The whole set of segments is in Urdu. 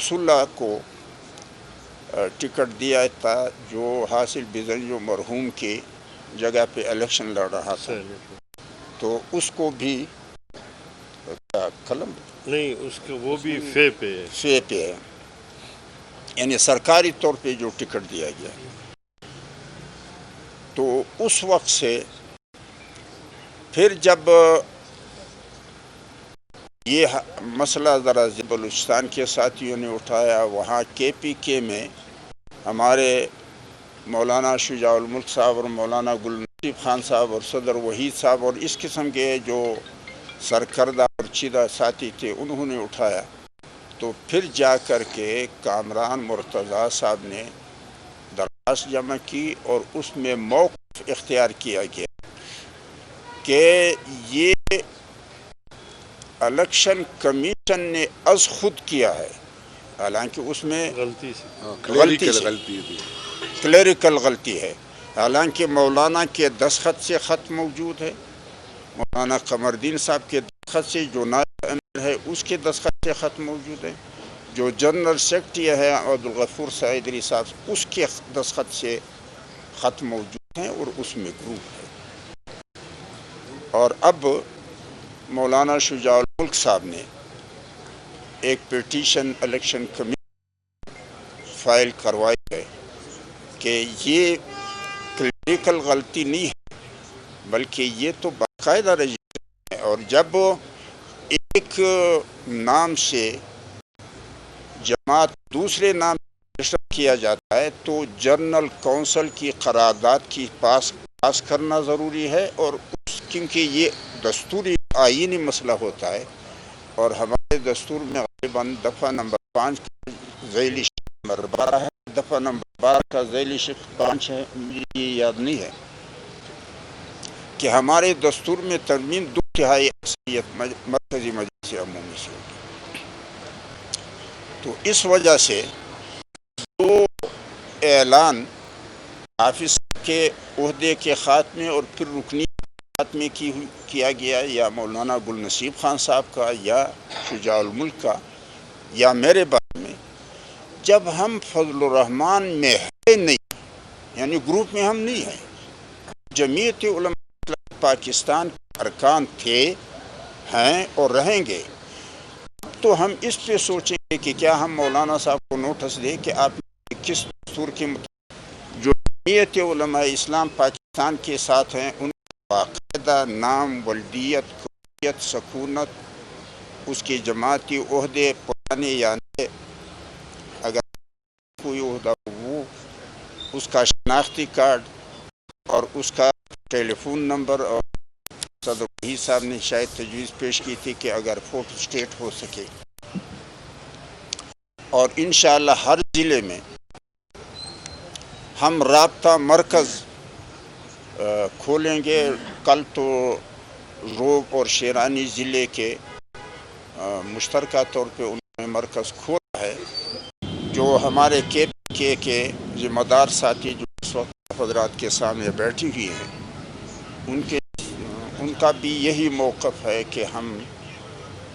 رسول کو ٹکٹ دیا تھا جو حاصل بزن جو مرحوم کی جگہ پہ الیکشن لڑ رہا تھا، تو اس کو بھی قلم نہیں، اس کو وہ بھی فے پہ ہے، یعنی سرکاری طور پہ جو ٹکٹ دیا گیا. تو اس وقت سے پھر جب یہ مسئلہ ذرا بلوچستان کے ساتھیوں نے اٹھایا، وہاں کے پی کے میں ہمارے مولانا شجاع الملک صاحب اور مولانا گل نصیب خان صاحب اور صدر وحید صاحب اور اس قسم کے جو سرکردہ اور چیدہ ساتھی تھے، انہوں نے اٹھایا. تو پھر جا کر کے کامران مرتضیٰ صاحب نے درخواست جمع کی اور اس میں موقف اختیار کیا گیا کہ یہ الیکشن کمیشن نے از خود کیا ہے، حالانکہ اس میں کلیریکل غلطی ہے. حالانکہ مولانا کے دستخط سے خط موجود ہے، مولانا قمر الدین صاحب کے دستخط سے، جو نائب امیر ہے اس کے دستخط سے خط موجود ہے، جو جنرل سیکرٹری ہے عبدالغفور سعیدری صاحب اس کے دستخط سے خط موجود ہیں اور اس میں گروپ ہے. اور اب مولانا شجاع الملک صاحب نے ایک پیٹیشن الیکشن کمیشن فائل کروائی ہے کہ یہ کلیریکل غلطی نہیں ہے بلکہ یہ تو باقاعدہ رجسٹر ہے، اور جب ایک نام سے جماعت دوسرے نام رجسٹر کیا جاتا ہے تو جنرل کونسل کی قرارداد کی پاس کرنا ضروری ہے، اور کیونکہ یہ دستوری آئینی مسئلہ ہوتا ہے، اور ہمارے دستور میں غالباً دفعہ نمبر 5 کا ذیلی نمبر 12 ہے، دفعہ نمبر 12 کا ذیلی 5 ہے، مجھے یہ یاد نہیں ہے کہ ہمارے دستور میں ترمیم 2/3 اکثریت مرکزی مجلس عمومی سے ہوگی. تو اس وجہ سے وہ اعلان حافظ کے عہدے کے خاتمے اور پھر رکنیت خاتمے کیا گیا، یا مولانا گل نصیب خان صاحب کا یا شجاع الملک کا یا میرے بارے میں، جب ہم فضل الرحمان میں ہے نہیں، یعنی گروپ میں ہم نہیں ہیں، جمعیت علماء پاکستان کے ارکان تھے، ہیں اور رہیں گے، تو ہم اس پہ سوچیں گے کہ کیا ہم مولانا صاحب کو نوٹس دیں کہ آپ کس دستور کے مطابق جو جمعیت علماء اسلام پاکستان کے ساتھ ہیں ان کا باقاعدہ نام، ولدیت، قومیت، سکونت، اس کے جماعتی عہدے پرانے یا نئے، اگر کوئی عہدہ وہ اس کا شناختی کارڈ اور اس کا ٹیلی فون نمبر، اور صدر وحید صاحب نے شاید تجویز پیش کی تھی کہ اگر فوٹو اسٹیٹ ہو سکے، اور انشاءاللہ ہر ضلع میں ہم رابطہ مرکز کھولیں گے. کل تو روب اور شیرانی ضلع کے مشترکہ طور پہ انہوں نے مرکز کھولا ہے، جو ہمارے کے پی کے ذمہ دار ساتھی جو اس وقت حضرات کے سامنے بیٹھی ہوئی ہیں، ان کا بھی یہی موقف ہے کہ ہم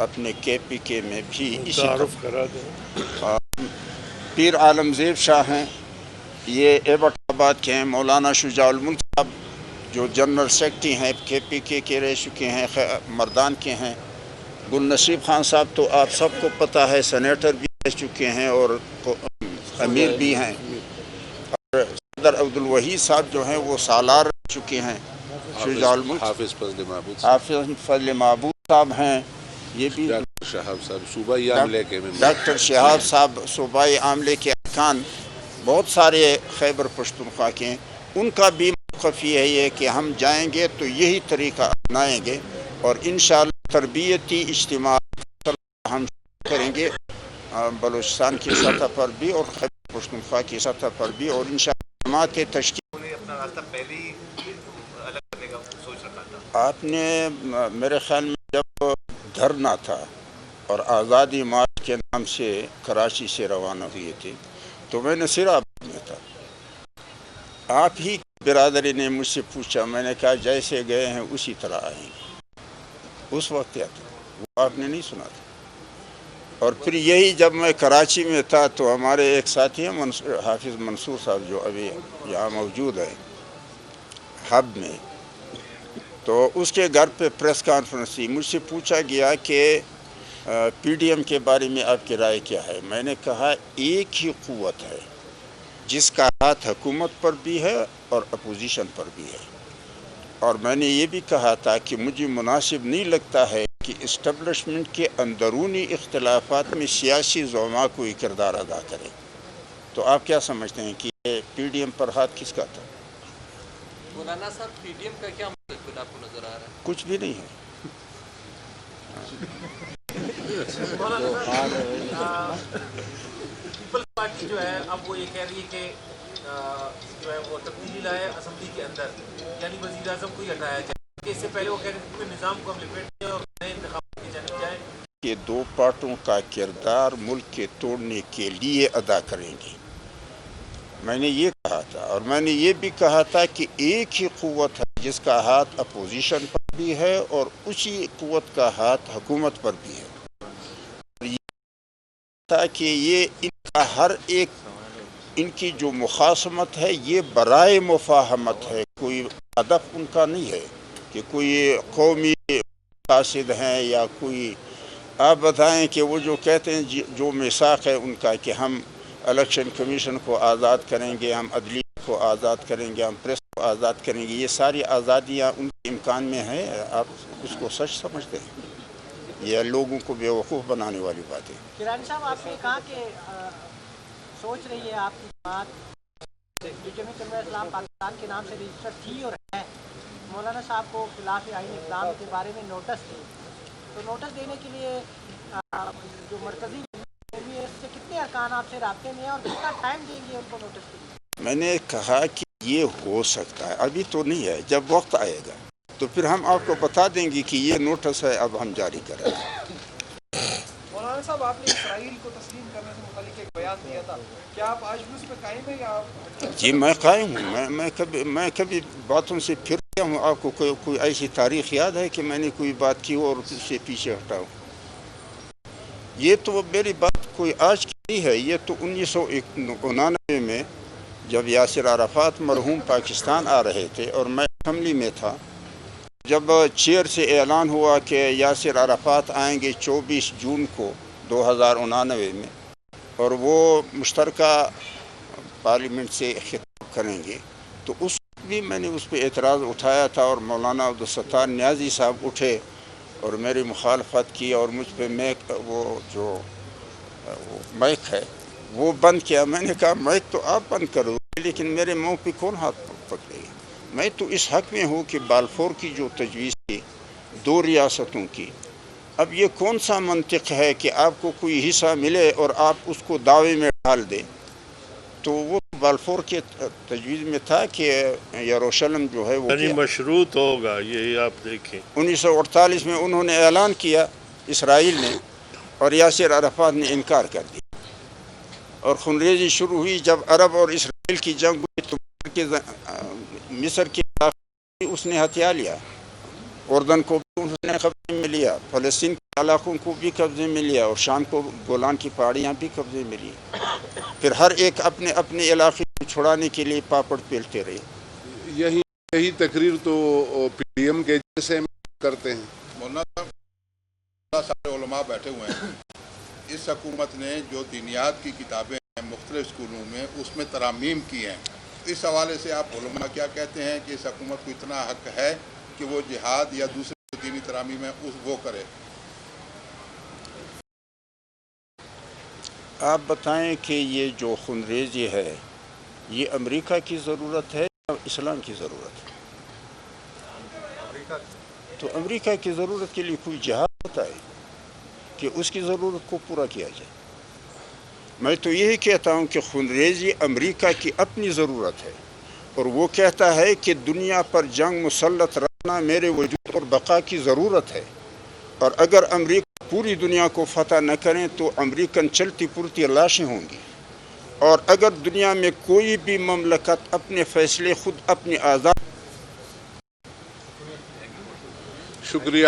اپنے کے پی کے میں بھی اسی تعارف کرا دیں. پیر عالم زیب شاہ ہیں، یہ ایبٹ آباد کے ہیں. مولانا شجاع الملک صاحب جو جنرل سیکرٹری ہیں کے پی کے رہ چکے ہیں، مردان کے ہیں. گل نصیب خان صاحب تو آپ سب کو پتہ ہے، سینیٹر بھی رہ چکے ہیں اور امیر بھی ہیں. اور صدر عبدالوحید صاحب جو ہیں وہ سالار رہ چکے ہیں. شجاع الملک حافظ فضل معبود صاحب ہیں، یہ بھی ڈاکٹر شہاب صاحب صوبائی عاملے کے ارکان بہت سارے خیبر پختونخوا کے ہیں. ان کا بھی موقف یہ ہے کہ ہم جائیں گے تو یہی طریقہ اپنائیں گے، اور انشاءاللہ تربیتی اجتماع ہم کریں گے بلوچستان کی سطح پر بھی اور خیبر پختونخوا کی سطح پر بھی، اور انشاءاللہ جماعت تشکیل. آپ نے میرے خیال میں جب دھرنا تھا اور آزادی مارچ کے نام سے کراچی سے روانہ ہوئے تھے تو میں نصیر آباد میں تھا. آپ ہی برادری نے مجھ سے پوچھا، میں نے کہا جیسے گئے ہیں اسی طرح آئیں گے. اس وقت کیا تھا وہ آپ نے نہیں سنا تھا. اور پھر یہی جب میں کراچی میں تھا تو ہمارے ایک ساتھی ہیں حافظ منصور صاحب جو ابھی یہاں موجود ہے ہب میں، تو اس کے گھر پہ پریس کانفرنس تھی، مجھ سے پوچھا گیا کہ پی ڈی ایم کے بارے میں آپ کی رائے کیا ہے؟ میں نے کہا ایک ہی قوت ہے جس کا ہاتھ حکومت پر بھی ہے اور اپوزیشن پر بھی ہے، اور میں نے یہ بھی کہا تھا کہ مجھے مناسب نہیں لگتا ہے کہ اسٹیبلشمنٹ کے اندرونی اختلافات میں سیاسی زعما کوئی کردار ادا کرے۔ تو آپ کیا سمجھتے ہیں کہ یہ پی ڈی ایم پر ہاتھ کس کا تھا؟ مولانا صاحب پی ڈی ایم کا کیا مستقبل آپ کو نظر آ رہا ہے؟ کچھ بھی نہیں ہے۔ پیپلز پارٹی جو ہے اب وہ یہ کہہ رہی ہے کہ جو ہے وہ تبدیلی لائے اسمبلی کے اندر، یعنی وزیر اعظم کو ہی ہٹایا جائے۔ اس سے پہلے وہ کہہ رہے تھے کہ نظام کو ہم لپیٹ دیں اور نئے انتخابات کی جانب جائیں۔ یہ دو پارٹوں کا کردار ملک کے توڑنے کے لیے ادا کریں گے، میں نے یہ کہا تھا، اور میں نے یہ بھی کہا تھا کہ ایک ہی قوت ہے جس کا ہاتھ اپوزیشن پر بھی ہے اور اسی قوت کا ہاتھ حکومت پر بھی ہے، اور یہ تھا کہ یہ ان کا ہر ایک ان کی جو مخاصمت ہے یہ برائے مفاہمت ہے، کوئی ہدف ان کا نہیں ہے کہ کوئی قومی مقاصد ہیں یا کوئی۔ آپ بتائیں کہ وہ جو کہتے ہیں جو میثاق ہے ان کا کہ ہم الیکشن کمیشن کو آزاد کریں گے، ہم عدلیہ کو آزاد کریں گے، ہم پریس کو آزاد کریں گے، یہ ساری آزادیاں ان کے امکان میں ہیں؟ آپ اس کو سچ سمجھتے ہیں؟ یہ لوگوں کو بیوقوف بنانے والی بات ہے۔ کرانی صاحب، آپ نے کہا کہ سوچ رہی ہے آپ کی بات جمعیت علماء اسلام پاکستان کے نام سے رجسٹر تھی اور ہے، مولانا صاحب کو خلاف آئین اقدام کے بارے میں نوٹس دی، تو نوٹس دینے کے لیے جو مرکزی ہے اس سے کتنے ارکان آپ سے رابطے میں ہیں اور کتنا ٹائم دیں گے ان کو نوٹس کے لیے؟ میں نے کہا کہ یہ ہو سکتا ہے، ابھی تو نہیں ہے، جب وقت آئے گا تو پھر ہم آپ کو بتا دیں گے کہ یہ نوٹس ہے، اب ہم جاری کریں گے۔ مولانا صاحب، آپ نے اسرائیل کو تسلیم کرنے سے متعلق ایک بیان دیا تھا، کیا آپ آج بھی اس پہ قائم ہیں یا آپ؟ جی میں قائم ہوں، میں کبھی باتوں سے پھر گیا ہوں؟ آپ کو کوئی ایسی تاریخ یاد ہے کہ میں نے کوئی بات کی اور اس سے پیچھے ہٹاؤں؟ یہ تو میری بات کوئی آج کی نہیں ہے، یہ تو 1999 میں جب یاسر عرفات مرحوم پاکستان آ رہے تھے اور میں اسمبلی میں تھا، جب چیئر سے اعلان ہوا کہ یاسر عرفات آئیں گے 24 جون کو 2099 میں اور وہ مشترکہ پارلیمنٹ سے خطاب کریں گے، تو اس وقت بھی میں نے اس پہ اعتراض اٹھایا تھا اور مولانا عبدالستار نیازی صاحب اٹھے اور میری مخالفت کی اور مجھ پہ وہ جو مائک ہے وہ بند کیا۔ میں نے کہا مائک تو آپ بند کرو لیکن میرے منہ پہ کون ہاتھ پکڑے گا؟ میں تو اس حق میں ہوں کہ بالفور کی جو تجویز تھی 2 ریاستوں کی، اب یہ کون سا منطق ہے کہ آپ کو کوئی حصہ ملے اور آپ اس کو دعوے میں ڈال دیں؟ تو وہ بالفور کے تجویز میں تھا کہ یروشلم جو ہے وہ یعنی مشروط ہوگا، یہی آپ دیکھیں 1948 میں انہوں نے اعلان کیا اسرائیل نے، اور یاسر عرفات نے انکار کر دیا، اور خونریزی شروع ہوئی جب عرب اور اسرائیل کی جنگ ہوئی تو مصر کے اس نے ہتھیا لیا، اردن کو بھی انہوں نے قبضے میں لیا، فلسطین کے علاقوں کو بھی قبضے میں لیا، اور شام کو گولان کی پہاڑیاں بھی قبضے میں لی، پھر ہر ایک اپنے اپنے علاقے کو چھڑانے کے لیے پاپڑ پیلتے رہے۔ یہی تقریر تو پی ڈی ایم کے جیسے کرتے ہیں۔ مولانا صاحب سارے علماء بیٹھے ہوئے ہیں، اس حکومت نے جو دینیات کی کتابیں ہیں مختلف اسکولوں میں اس میں ترامیم کی ہیں، اس حوالے سے آپ علماء کیا کہتے ہیں کہ اس حکومت کو اتنا حق ہے کہ وہ جہاد یا دوسرے دینی ترامیم ہیں وہ کرے؟ آپ بتائیں کہ یہ جو خونریزی ہے یہ امریکہ کی ضرورت ہے یا اسلام کی ضرورت ہے؟ تو امریکہ کی ضرورت کے لیے کوئی جہاد ہوتا ہے کہ اس کی ضرورت کو پورا کیا جائے؟ میں تو یہی کہتا ہوں کہ خونریزی امریکہ کی اپنی ضرورت ہے، اور وہ کہتا ہے کہ دنیا پر جنگ مسلط رکھنا میرے وجود اور بقا کی ضرورت ہے، اور اگر امریکہ پوری دنیا کو فتح نہ کریں تو امریکن چلتی پھرتی لاشیں ہوں گی، اور اگر دنیا میں کوئی بھی مملکت اپنے فیصلے خود اپنی آزاد۔ شکریہ۔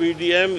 PDM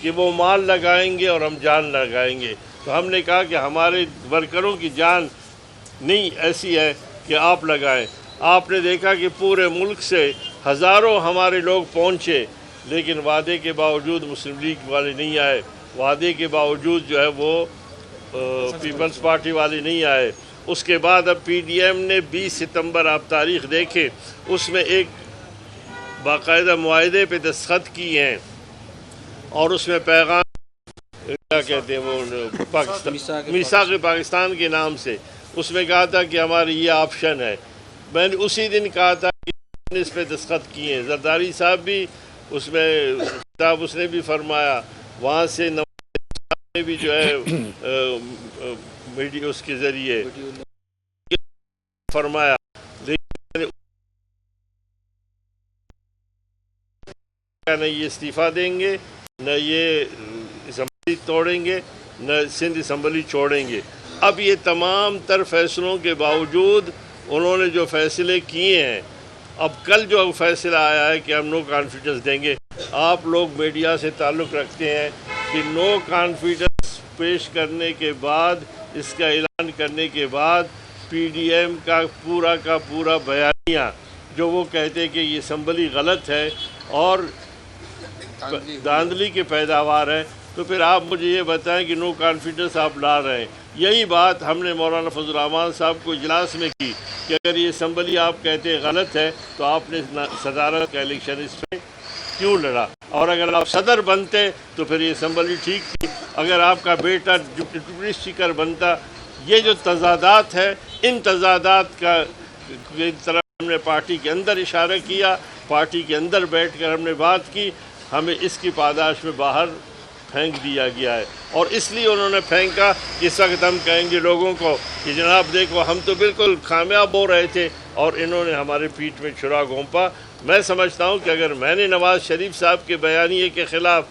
کہ وہ مال لگائیں گے اور ہم جان لگائیں گے. تو ہم نے کہا کہ ہمارے ورکروں کی جان نہیں ایسی ہے کہ آپ لگائیں. آپ نے دیکھا کہ پورے ملک سے ہزاروں ہمارے لوگ پہنچے، لیکن وعدے کے باوجود مسلم لیگ والے نہیں آئے. وعدے کے باوجود جو ہے وہ پیپلز پارٹی والے نہیں آئے. اس کے بعد اب پی ڈی ایم نے 20 ستمبر آپ تاریخ دیکھیں، اس میں ایک باقاعدہ معاہدے پہ دستخط کیے ہیں، اور اس میں پیغام کیا کہتے ہیں وہ میثاق پاکستان کے نام سے اس میں کہا تھا کہ ہماری یہ آپشن ہے. میں نے اسی دن کہا تھا کہ اس پہ دستخط کیے ہیں. زرداری صاحب بھی اس میں کتاب اس نے بھی فرمایا، وہاں سے نواز صاحب نے بھی جو ہے میڈیا اس کے ذریعے فرمایا. لیکن نہ یہ استعفیٰ دیں گے، نہ یہ اسمبلی توڑیں گے، نہ سندھ اسمبلی چھوڑیں گے. اب یہ تمام تر فیصلوں کے باوجود انہوں نے جو فیصلے کیے ہیں، اب کل جو فیصلہ آیا ہے کہ ہم نو کانفیڈنس دیں گے. آپ لوگ میڈیا سے تعلق رکھتے ہیں کہ نو کانفیڈنس پیش کرنے کے بعد، اس کا اعلان کرنے کے بعد، پی ڈی ایم کا پورا بیانیہ جو وہ کہتے کہ یہ اسمبلی غلط ہے اور دھاندلی کی پیداوار ہے، تو پھر آپ مجھے یہ بتائیں کہ نو کانفیڈنس آپ لا رہے ہیں. یہی بات ہم نے مولانا فضل الرحمان صاحب کو اجلاس میں کی کہ اگر یہ اسمبلی آپ کہتے غلط ہے تو آپ نے صدارت کا الیکشن اس میں کیوں لڑا، اور اگر آپ صدر بنتے تو پھر یہ اسمبلی ٹھیک تھی. اگر آپ کا بیٹا ڈپٹی اسپیکر بنتا. یہ جو تضادات ہے، ان تضادات کا طرف ہم نے پارٹی کے اندر اشارہ کیا، پارٹی کے اندر بیٹھ کر ہم نے بات کی. ہمیں اس کی پاداش میں باہر پھینک دیا گیا ہے، اور اس لیے انہوں نے پھینکا. اس وقت ہم کہیں گے لوگوں کو کہ جناب دیکھو ہم تو بالکل کامیاب ہو رہے تھے اور انہوں نے ہمارے پیٹھ میں چھرا گھونپا. میں سمجھتا ہوں کہ اگر میں نے نواز شریف صاحب کے بیانیے کے خلاف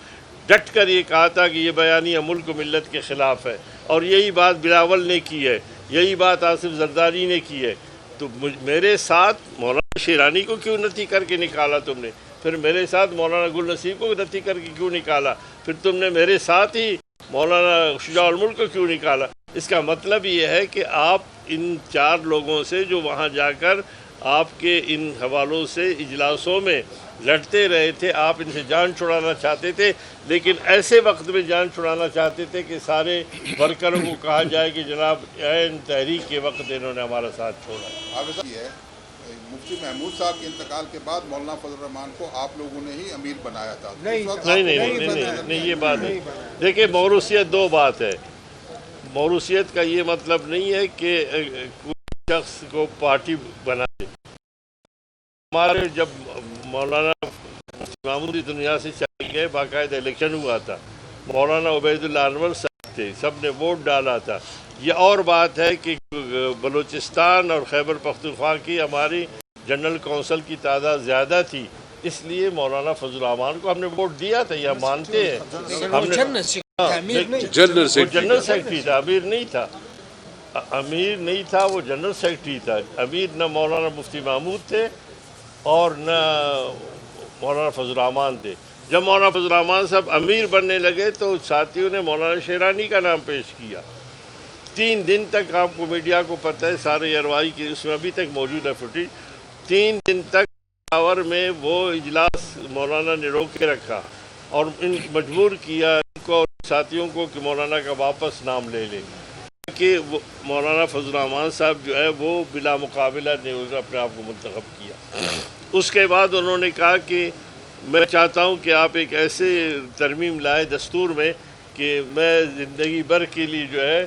ڈٹ کر یہ کہا تھا کہ یہ بیانیہ ملک و ملت کے خلاف ہے، اور یہی بات بلاول نے کی ہے، یہی بات آصف زرداری نے کی ہے، تو میرے ساتھ مولانا شیرانی کو کیوں نتی کر کے نکالا تم نے؟ پھر میرے ساتھ مولانا گل نصیب کو نتی کر کے کیوں نکالا؟ پھر تم نے میرے ساتھ ہی مولانا شجاع الملک کو کیوں نکالا؟ اس کا مطلب یہ ہے کہ آپ ان 4 لوگوں سے جو وہاں جا کر آپ کے ان حوالوں سے اجلاسوں میں لڑتے رہے تھے، آپ ان سے جان چھڑانا چاہتے تھے، لیکن ایسے وقت میں جان چھڑانا چاہتے تھے کہ سارے ورکروں کو کہا جائے کہ جناب عین تحریک کے وقت انہوں نے ہمارا ساتھ چھوڑا. مفتی محمود صاحب کے انتقال کے بعد مولانا فضل الرحمان کو آپ لوگوں نے ہی امیر بنایا تھا. نہیں یہ بات نہیں. دیکھیں موروثیت 2 بات ہے. موروثیت کا یہ مطلب نہیں ہے کہ کوئی شخص کو پارٹی بنا دے. ہمارے جب مولانا محمود دنیا سے چلے گئے باقاعدہ الیکشن ہوا تھا، مولانا عبید اللہ انور صاحب تھے، سب نے ووٹ ڈالا تھا. یہ اور بات ہے کہ بلوچستان اور خیبر پختونخوا کی ہماری جنرل کونسل کی تعداد زیادہ تھی، اس لیے مولانا فضل الرحمان کو ہم نے ووٹ دیا تھا، یہ مانتے ہیں. ہم نے جنرل سیکرٹری تھا، امیر نہیں تھا. امیر نہیں تھا، وہ جنرل سیکرٹری تھا. امیر نہ مولانا مفتی محمود تھے اور نہ مولانا فضل الرحمان تھے. جب مولانا فضل الرحمان صاحب امیر بننے لگے تو ساتھیوں نے مولانا شیرانی کا نام پیش کیا. 3 دن تک آپ کو میڈیا کو پتہ ہے، سارے اروائی کی اس میں ابھی تک موجود ہے فوٹیج. 3 دن تک پشاور میں وہ اجلاس مولانا نے روک کے رکھا اور مجبور کیا ان کو اور ساتھیوں کو کہ مولانا کا واپس نام لے لیں، کہ مولانا فضل الرحمان صاحب جو ہے وہ بلا مقابلہ نے اپنے آپ کو منتخب کیا. اس کے بعد انہوں نے کہا کہ میں چاہتا ہوں کہ آپ ایک ایسے ترمیم لائے دستور میں کہ میں زندگی بھر کے لیے جو ہے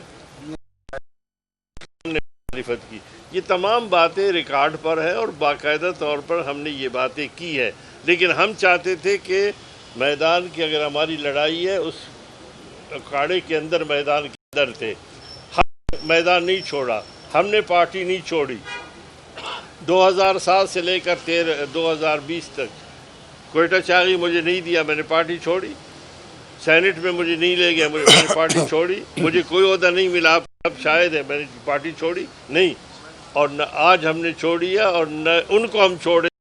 معرفت کی. یہ تمام باتیں ریکارڈ پر ہے اور باقاعدہ طور پر ہم نے یہ باتیں کی ہے، لیکن ہم چاہتے تھے کہ میدان کی اگر ہماری لڑائی ہے اس اکھاڑے کے اندر، میدان کے اندر تھے. ہم میدان نہیں چھوڑا، ہم نے پارٹی نہیں چھوڑی. 2007 سے لے کر 2020 تک کوئٹہ چاغی مجھے نہیں دیا، میں نے پارٹی چھوڑی. سینٹ میں مجھے نہیں لے گیا، میں نے پارٹی چھوڑی. مجھے کوئی عہدہ نہیں ملا، اب شاید ہے، میں نے پارٹی چھوڑی نہیں. اور نہ آج ہم نے چھوڑی ہے اور نہ ان کو ہم چھوڑے